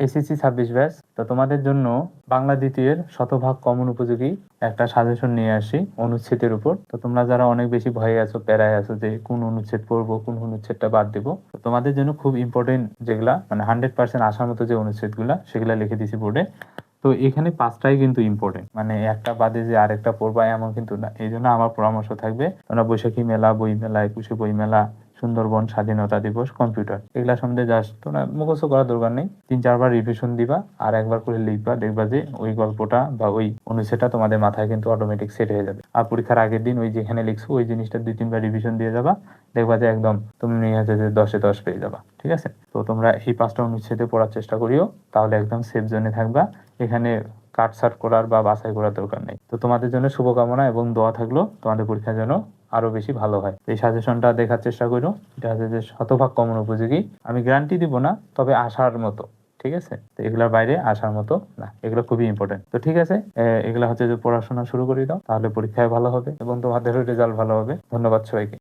SSC 26 batch. তো তোমাদের জন্য বাংলা দ্বিতীয়ের শতভাগ কমন উপযোগী একটা সাজেশন নিয়ে আসি অনুচ্ছেদের উপর। তো তোমরা যারা অনেক বেশি ভয়ে আছো, প্যারায় আছো যে কোন অনুচ্ছেদ পড়বো, কোন অনুচ্ছেদটা বাদ দেবো, তো তোমাদের জন্য খুব ইম্পর্টেন্ট যেগুলা মানে 100% আসার মতো যে অনুচ্ছেদগুলা সেগুলা লিখে দিছি বোর্ডে। তো এখানে 5টাই কিন্তু ইম্পর্টেন্ট, মানে একটা বাদে যে আরেকটা পড়বা এমন কিন্তু না। এই জন্য আমার পরামর্শ থাকবে তোমরা বৈশাখী মেলা, বই মেলা, একুশে বই মেলা, সুন্দরবন, স্বাধীনতা দিবস, কম্পিউটার, এগুলা সম্বন্ধে জাস্ট তোমরা মুখস্থ করার দরকার নেই, 3-4 বার রিভিশন দিবা আর একবার করে লিখবা, দেখবা যে ওই গল্পটা বা ওই অনুচ্ছেদটা তোমাদের মাথায় কিন্তু অটোমেটিক সেট হয়ে যাবে। আর পরীক্ষার আগের দিন ওই যেখানে লিখছো ওই জিনিসটা 2-3 বার রিভিশন দিয়ে যাবা, দেখবা যে একদম তুমি হচ্ছে যে 10-এ 10 পেয়ে যাবা। ঠিক আছে, তো তোমরা এই 5টা অনুচ্ছেদে পড়ার চেষ্টা করিও, তাহলে একদম সেফ জোনে থাকবা। এখানে কাটছাট করার বা বাছাই করার দরকার নেই। তো তোমাদের জন্য শুভকামনা এবং দোয়া থাকলো তোমাদের পরীক্ষা যেন আরো বেশি ভালো হয়। এই সাজেশনটা দেখার চেষ্টা করো, এটা হচ্ছে যে শতভাগ কমন উপযোগী। আমি গ্যারান্টি দিব না, তবে আসার মতো। ঠিক আছে, তো এগুলোর বাইরে আসার মতো না, এগুলো খুবই ইম্পর্টেন্ট। তো ঠিক আছে, এগুলা হচ্ছে যে পড়াশোনা শুরু করে দাও, তাহলে পরীক্ষায় ভালো হবে এবং তোমাদেরও রেজাল্ট ভালো হবে। ধন্যবাদ সবাইকে।